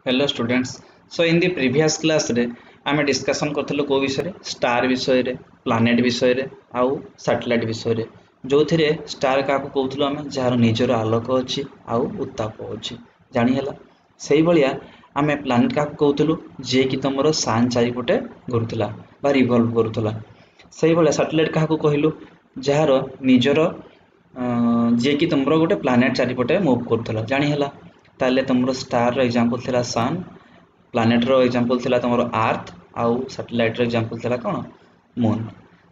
Hello students. So in the previous class रे आमे discussion करथिलु को विषय रे स्टार विषय रे प्लैनेट विषय रे आउ सैटेलाइट विषय रे जो थिरे स्टार का को कहउथलु आमे जार निजर आलोक अछि आउ उत्ताप अछि जानि हला सेही भलिया आमे प्लैनेट का कहउथलु जे कि तमरो सान चारि पटे घुरुतला बा रिवॉल्व करूतला सेही भलिया सैटेलाइट का को कहिलु जार निजर जे कि तमरो गोटे प्लैनेट चारि पटे मूव करूतला जानि हला ताले तमरो स्टार रो एग्जांपल थिला सन प्लैनेट रो एग्जांपल थिला तमरो अर्थ आउ सैटेलाइट रो एग्जांपल थिला कोन मून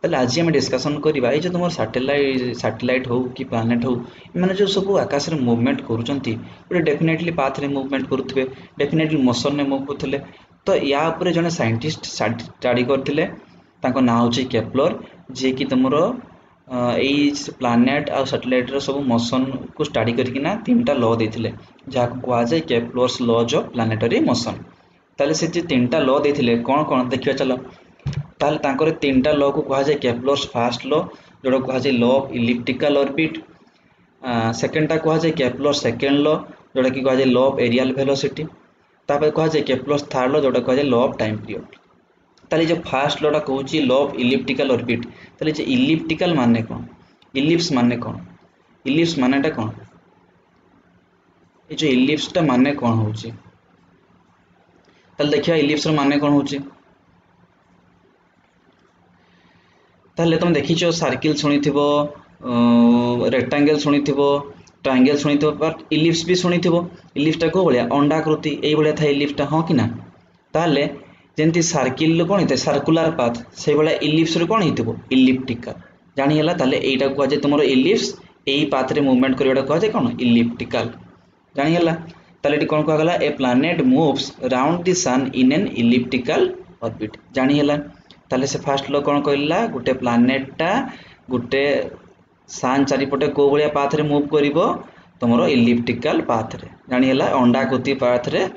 ताले आज हम डिस्कशन करबा ए जे तमरो सैटेलाइट हो कि प्लैनेट हो माने जो सब आकाश रे मूवमेंट करूचंती ओटे डेफिनेटली पाथ रे मूवमेंट करूथबे डेफिनेटली मोशन रे मूव करथले तो या ऊपर जने साइंटिस्ट स्टडी करथिले ताको नाम होची केप्लर जे कि तमरो एई प्लैनेट आ सैटेलाइट रो सब मोशन को स्टडी करकिना तीनटा लॉ देथिले जाको कुआ जाय Kepler's laws of planetary motion ताले से जे तीनटा लॉ देथिले कोन कोन देखिया चलो ताले तांकर तीनटा लॉ को कुआ जाय केप्लर्स फर्स्ट लॉ जोडा कुआ जाय law of elliptical orbit second टा कुआ जाय केप्लर्स सेकंड लॉ जोडा कि कुआ जाय लॉ ऑफ एरियल वेलोसिटी तापर कुआ जाय केप्लर्स थर्ड लॉ जोडा कुआ जाय लॉ ऑफ टाइम पीरियड ताले जो फर्स्ट लॉ टा कहउची लॉ ऑफ इलिप्टिकल ऑर्बिट ताले जे इलिप्टिकल माने कोन इलिप्स माने कोन इलिप्स मानेटा कोन ए जो इलिप्स टा माने कोन होची ताले देखिया इलिप्स रो माने कोन होची ताले तुम देखिचो सर्किल सुनिथिबो रेक्टेंगल सुनिथिबो ट्रायंगल सुनिथिबो बट इलिप्स भी सुनिथिबो इलिप्स टा को बलिया अंडाकृति एई बलिया था इलिप्स टा हो कि ना ताले जेंति सर्किल कोन हेते सर्कुलर पाथ से बलिया इलिप्स रो कोन हेतिबो इलिप्टिकल जानि हला ताले एइटा को जे तुमरो इलिप्स एई पाथ रे मूवमेंट करिवाटा को जे कोन इलिप्टिकल जानि हला ताले कोन को गला a planet moves around the sun in an elliptical orbit जानि हला ताले से फर्स्ट लो कोन कहला गुटे प्लैनेट टा गुटे सन चारि पटे को बलिया पाथ रे मूव करिवो तमरो इलिप्टिकल पाथ रे जानि हला अंडाकृति पाथ रे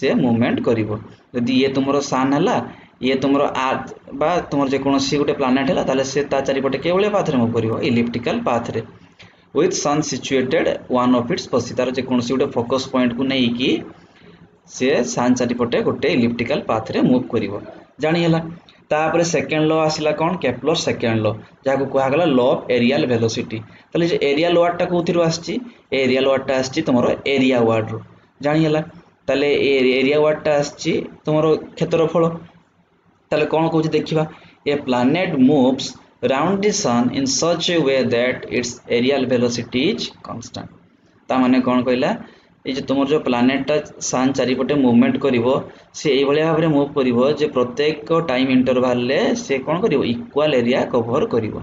से मूवमेंट करिवो यदि ये तुमरो सन हला ये तुमरो अर्थ बा तुमर जे कोनोसी गुटे प्लैनेट हला ताले से ता चारि पटे के बलिया पाथ रे मूव करिवो इलिप्टिकल पाथ रे with sun situated one of its पसी तार जे कोनोसी गुटे फोकस पॉइंट को नै कि से सन चारि पटे गुटे इलिप्टिकल पाथ रे मूव करिवो जानि हला तापर सेकंड लॉ आसिला कोन केप्लर सेकंड लॉ जाको कुआ गला लॉ ऑफ एरियल वेलोसिटी तले जे एरियल वर्ड टा कोथिरो आछि एरियल वर्ड टा आछि तमरो एरिया वर्ड रो जानि हला तले एरिया वर्ड टा आछि तमरो क्षेत्रफल तले कोन कहउछि देखिबा a planet moves around the sun in such a way that its aerial velocity is constant ता माने कोन कहला ए जे तुमर जो प्लैनेट ता सन चारि पटे मूवमेंट करिवो से एई भलिया भाबरे मूव करिवो जे प्रत्येक टाइम इंटरवल ले से कोन करिवो इक्वल एरिया कवर करिवो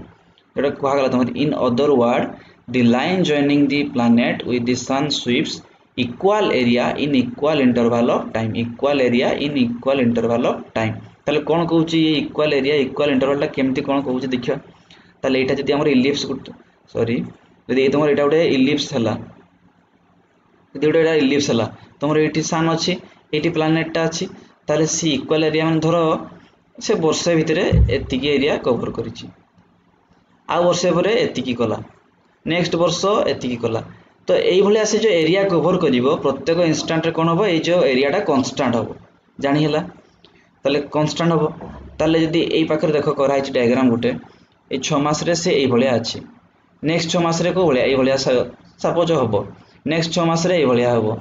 एटा कुआ गला तुमर in other word the line joining the planet with the sun sweeps equal area in equal interval of time equal area in equal interval of time ताले कोन कहउची ये इक्वल एरिया इक्वल इंटरवल टा केमती कोन कहउची देखियो ताले एटा जदी हमर इलिप्स सॉरी जदी ए तुमर एटा उडे इलिप्स हला जदी उडे एटा इलिप्स हला तुमर एटी सन अछि एटी प्लैनेट टा अछि ताले सी इक्वल एरिया माने धरो से वर्ष भितरे एतिकी एरिया कवर करिछि आ वर्ष परे एतिकी कला नेक्स्ट वर्ष एतिकी कला तो एई भलिया से जो एरिया कवर करिवो प्रत्येक इंस्टेंट रे कोन होबो ए जो एरिया टा कांस्टेंट होबो जानि हला ताले कांस्टेंट होबो ताले जदी एई पाखर देखो कराइ छि डायग्राम गुटे ए 6 मास रे से एई भलिया अछि नेक्स्ट 6 मास रे को भलिया एई भलिया सपोज होबो नेक्स्ट 6 मास रे एई भलिया होबो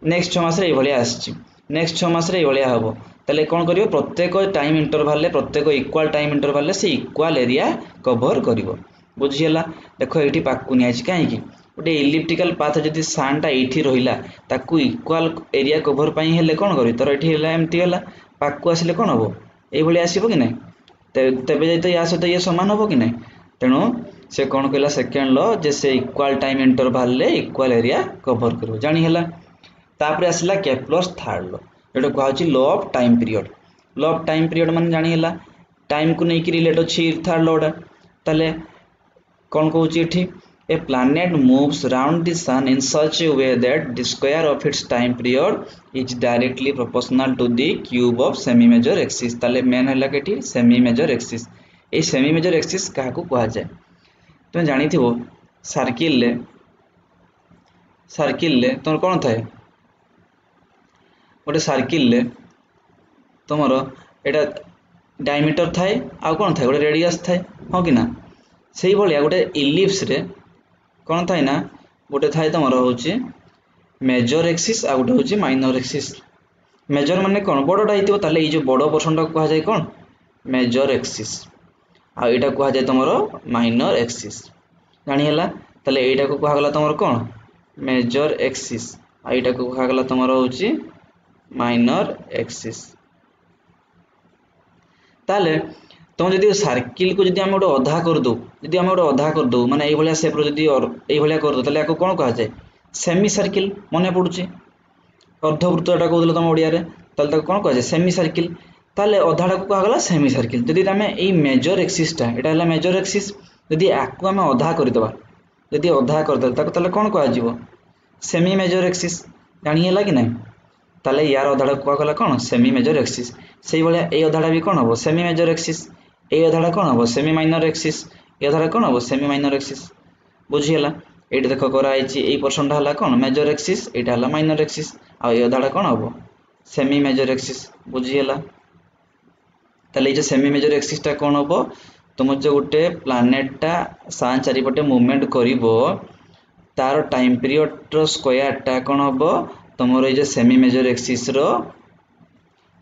नेक्स्ट 6 मास रे एई भलिया आछि नेक्स्ट 6 मास रे एई भलिया होबो ताले कोन करिवो प्रत्येक टाइम इंटरवल ले प्रत्येक इक्वल टाइम इंटरवल ले से इक्वल एरिया कवर करिवो बुझियला देखो एठी पाकु नि आछि काहे कि ओटे इलिप्टिकल पाथ जदी सन टा एठी रहिला ताकू इक्वल एरिया कवर पई हेले कोन करि तोर एठी हेला एम्ति होला पाकु आसिले कोन होबो एई भली आसीबो कि नै तबे जै तो या सहित ये समान होबो कि नै तेनु से कोन कहला सेकंड लॉ जे से इक्वल टाइम इंटरवल ले इक्वल एरिया कवर करबो जानि हला तापर आसिला केप्लर्स थर्ड लॉ एटा कहउ छि law of time period law of time period माने जानि हला टाइम को नै कि रिलेट अछि थर्ड लॉ डा तले कोन कहउ छि एठी a planet moves around the sun in such a way that the square of its time period is directly proportional to the cube of semi major axis ताले main हला केठी semi major axis ए semi major axis काहा को कहा जाय तुम जानि थिबो circle ले तुम कोन थाए गोटे सर्किल रे तुमर एटा डायमीटर थाए आ कौन थाए गोटे रेडियस थाए हाँ कि ना से भाया गोटे इलिप्स रे कौन थाए ना गोटे थाए तुमर हूँ मेजर एक्सिस आ गोटे हूँ माइनर एक्सिस मेजर माने कौन बड़टा होता है जो बड़ पोर्शन टा कह जाए कौन मेजर एक्सिस आ यहाँ कह जाए तुम माइनर एक्सिस जानीला ताले यहाँ को कहगला तुम कौन मेजर एक्सिस आ यहाँ को कहगला तुम हूँ माइनर एक्सिस ताले तुम जब सर्किल को जब गोटे अधा करदे जब आम गोटे अधा करदे माने ये सेप्र जब करदे ताले या कौन कह जाए सेमी सर्किल मन पड़ुची अर्धवृत्तटा कहते तुम ओडिया ताले कौन कह जाए सेमी सर्किल ताले अधाटा को कहगला सेमी सर्किल जदि आम ये मेजर एक्सिसटा यहाँ है मेजर एक्सिस जदि आपको आम अधा करदे जदि अधा करदे ताले कौन कह सेमी मेजर एक्सिस जानीला कि नहीं ताले यार अधाटा कहगला कौन सेमी मेजर एक्सिस से भाया ये अधाटा भी कौन हम सेमी मेजर एक्सिस ये अधाटा कौन हम सेमी माइनर एक्सिस ये अधाटा कौन हम सेमी माइनर एक्सिस बुझीगला ये देख कराई पोर्सन है कौन मेजर एक्सिस यहाँ है माइनर एक्सिस आ ये अधाटा कौन हम सेमी मेजर एक्सिस बुझीगला ताले ये सेमी मेजर एक्सिसटा कौन हम तुम जो गोटे प्लानेटा सान चारिपटे मूवमेंट कर तार टाइम पीरियड स्क्वायरटा कौन हम तुम ये सेमी मेजर एक्सिस रो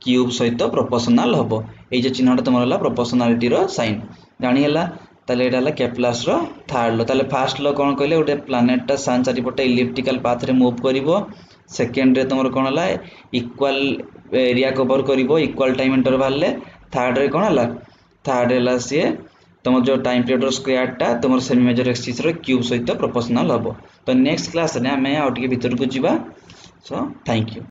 क्यूब सहित प्रोपोर्शनल हम ये चिन्हटा तुम है प्रोपोर्शनालिटी साइन जानीला ताले यहाँ है केप्लर्स रो थर्ड लॉ ताले फर्स्ट लॉ कौन कहले गोटे प्लानेटा सान चारिपटे इलिप्टिकल पाथ रे मूव करिवो सेकेंड रे तुम कौन है इक्वल एरिया कवर करिवो इक्वल टाइम इंटरवल रे थर्ड रे कौन है थर्ड है सी तुम जो टाइम पीरियड स्क्वायरटा तुम सेमी मेजर एक्सिस रो क्यूब सहित प्रोपोर्शनल हम तो नेक्स्ट क्लास रे आम आउ टिके भीतर को जीवा सो थैंक यू।